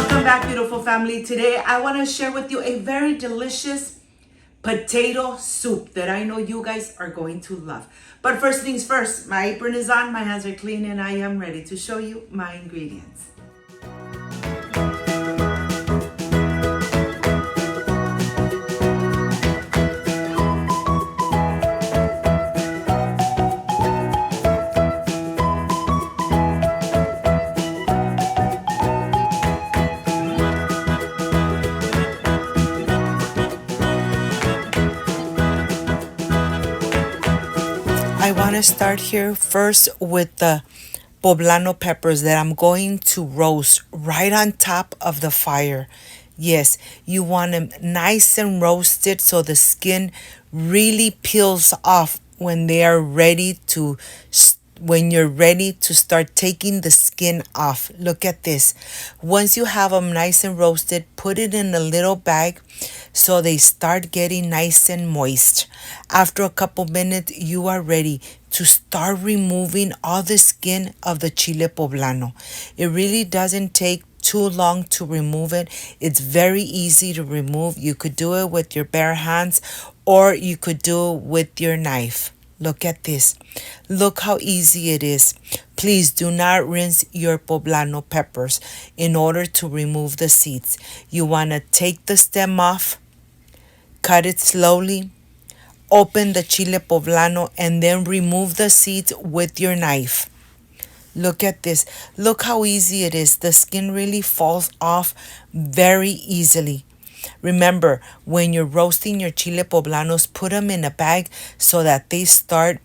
Welcome back, beautiful family. Today I want to share with you a very delicious potato soup that I know you guys are going to love. But first things first, my apron is on, my hands are clean, and I am ready to show you my ingredients. I want to start here first with the poblano peppers that I'm going to roast right on top of the fire. Yes, you want them nice and roasted so the skin really peels off when they are ready to when you're ready to start taking the skin off. Look at this. Once you have them nice and roasted, put it in a little bag so they start getting nice and moist. After a couple minutes, you are ready to start removing all the skin of the chile poblano. It really doesn't take too long to remove it. It's very easy to remove. You could do it with your bare hands or you could do it with your knife. Look at this. Look how easy it is. Please do not rinse your poblano peppers in order to remove the seeds. You want to take the stem off, cut it slowly, open the chile poblano, and then remove the seeds with your knife. Look at this. Look how easy it is. The skin really falls off very easily. Remember, when you're roasting your chile poblanos, put them in a bag so that they start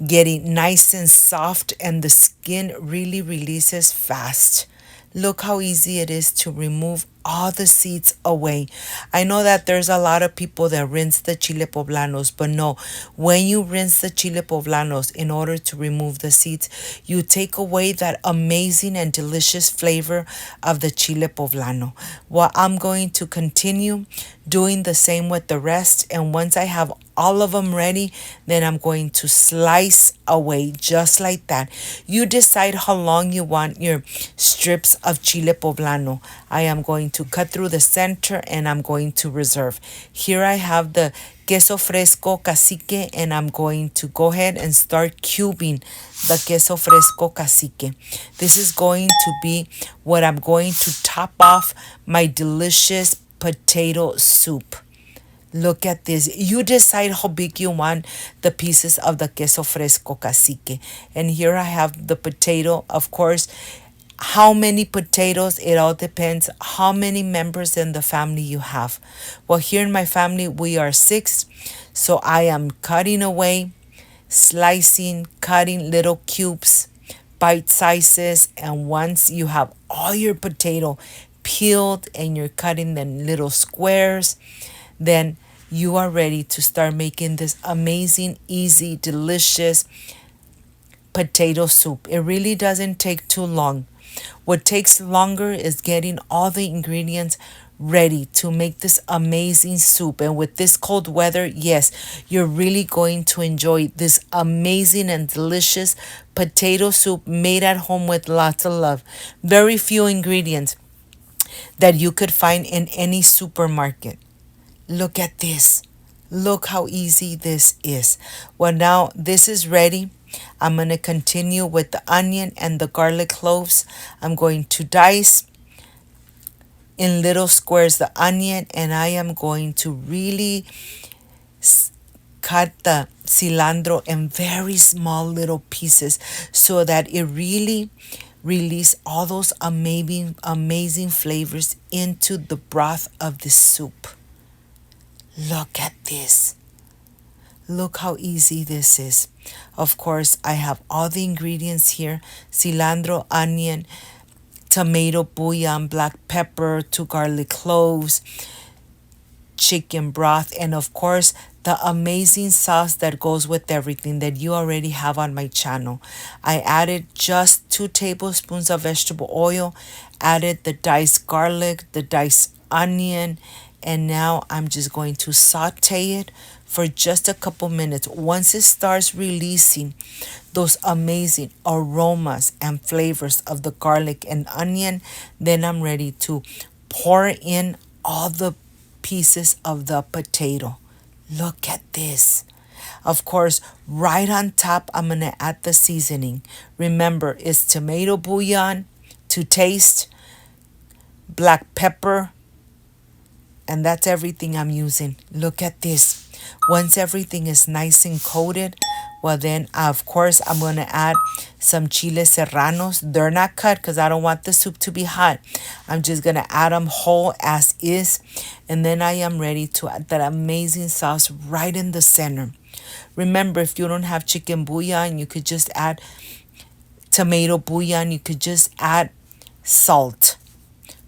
getting nice and soft and the skin really releases fast. Look how easy it is to remove all the seeds away. I know that there's a lot of people that rinse the chile poblanos, but no, when you rinse the chile poblanos in order to remove the seeds, you take away that amazing and delicious flavor of the chile poblano. Well, I'm going to continue doing the same with the rest, and once I have all of them ready, then I'm going to slice away just like that. You decide how long you want your strips of chile poblano. I am going to cut through the center and I'm going to reserve. Here I have the queso fresco cacique and I'm going to go ahead and start cubing the queso fresco cacique. This is going to be what I'm going to top off my delicious potato soup. Look at this. You decide how big you want the pieces of the queso fresco cacique. And here I have the potato. Of course, how many potatoes, it all depends how many members in the family you have. Well, here in my family, we are 6. So I am cutting away, slicing, cutting little cubes, bite sizes. And once you have all your potato peeled and you're cutting them little squares, then you are ready to start making this amazing, easy, delicious potato soup. It really doesn't take too long. What takes longer is getting all the ingredients ready to make this amazing soup. And with this cold weather, yes, you're really going to enjoy this amazing and delicious potato soup made at home with lots of love. Very few ingredients that you could find in any supermarket. Look at this. Look how easy this is. Well, now this is ready. I'm going to continue with the onion and the garlic cloves. I'm going to dice in little squares the onion, and I am going to really cut the cilantro in very small little pieces so that it really release all those amazing flavors into the broth of the soup. Look at this. Look how easy this is. Of course, I have all the ingredients here. Cilantro, onion, tomato bouillon, black pepper, 2 garlic cloves, chicken broth, and of course, the amazing sauce that goes with everything that you already have on my channel. I added just 2 tablespoons of vegetable oil, added the diced garlic, the diced onion, and now I'm just going to saute it for just a couple minutes. Once it starts releasing those amazing aromas and flavors of the garlic and onion, then I'm ready to pour in all the pieces of the potato. Look at this. Of course, right on top, I'm going to add the seasoning. Remember, it's tomato bouillon to taste, black pepper, and that's everything I'm using. Look at this. Once everything is nice and coated, well then, of course, I'm going to add some chiles serranos. They're not cut because I don't want the soup to be hot. I'm just going to add them whole as is. And then I am ready to add that amazing sauce right in the center. Remember, if you don't have chicken bouillon, you could just add tomato bouillon. You could just add salt.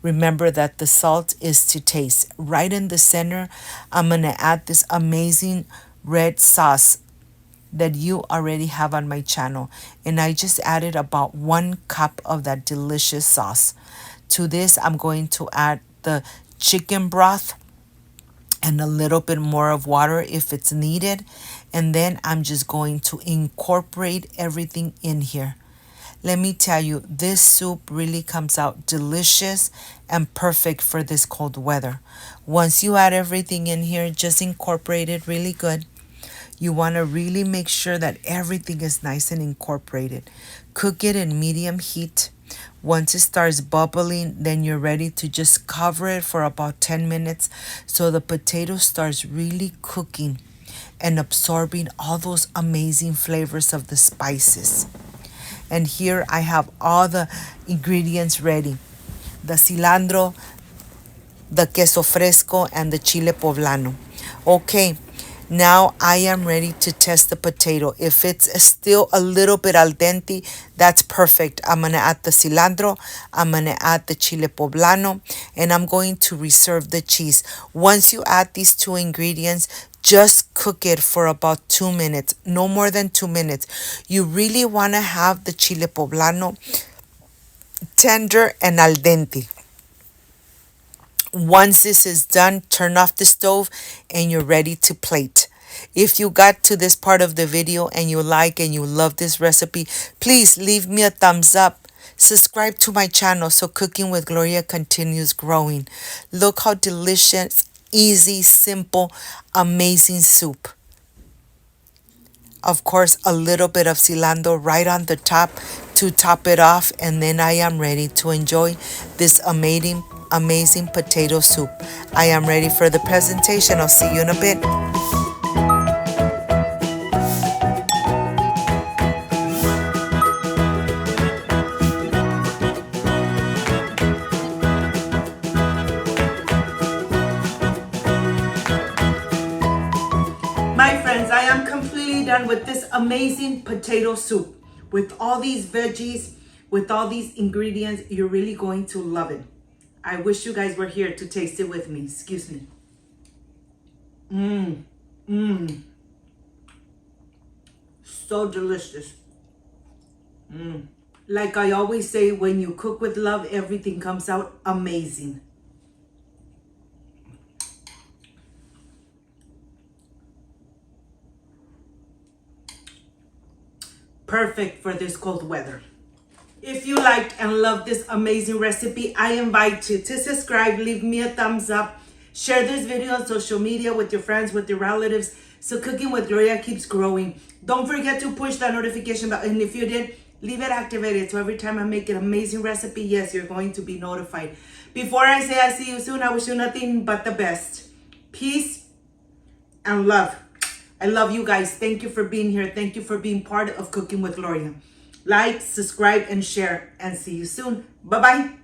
Remember that the salt is to taste. Right in the center, I'm going to add this amazing red sauce that you already have on my channel. And I just added about 1 cup of that delicious sauce. To this, I'm going to add the chicken broth and a little bit more of water if it's needed. And then I'm just going to incorporate everything in here. Let me tell you, this soup really comes out delicious and perfect for this cold weather. Once you add everything in here, just incorporate it really good. You want to really make sure that everything is nice and incorporated. Cook it in medium heat. Once it starts bubbling, then you're ready to just cover it for about 10 minutes so the potato starts really cooking and absorbing all those amazing flavors of the spices. And here I have all the ingredients ready. The cilantro, the queso fresco, and the chile poblano. Okay, now I am ready to test the potato. If it's still a little bit al dente, that's perfect. I'm going to add the cilantro, I'm going to add the chile poblano, and I'm going to reserve the cheese. Once you add these two ingredients, just cook it for about 2 minutes, no more than 2 minutes. You really want to have the chile poblano tender and al dente. Once this is done, turn off the stove and you're ready to plate. If you got to this part of the video and you like and you love this recipe, please leave me a thumbs up. Subscribe to my channel so Cooking with Gloria continues growing. Look how delicious, easy, simple, amazing soup. Of course, a little bit of cilantro right on the top to top it off, and then I am ready to enjoy this amazing potato soup. I am ready for the presentation. I'll see you in a bit. My friends, I am completely done with this amazing potato soup. With all these veggies, with all these ingredients, you're really going to love it. I wish you guys were here to taste it with me. Excuse me. So delicious. Like I always say, when you cook with love, everything comes out amazing. Perfect for this cold weather. If you liked and loved this amazing recipe, I invite you to subscribe, leave me a thumbs up, share this video on social media with your friends, with your relatives, so Cooking with Gloria keeps growing. Don't forget to push that notification bell, and if you did, leave it activated so every time I make an amazing recipe, yes, you're going to be notified. Before I say I see you soon, I wish you nothing but the best. Peace and love. I love you guys. Thank you for being here. Thank you for being part of Cooking with Gloria. Like, subscribe, and share, and see you soon. Bye-bye.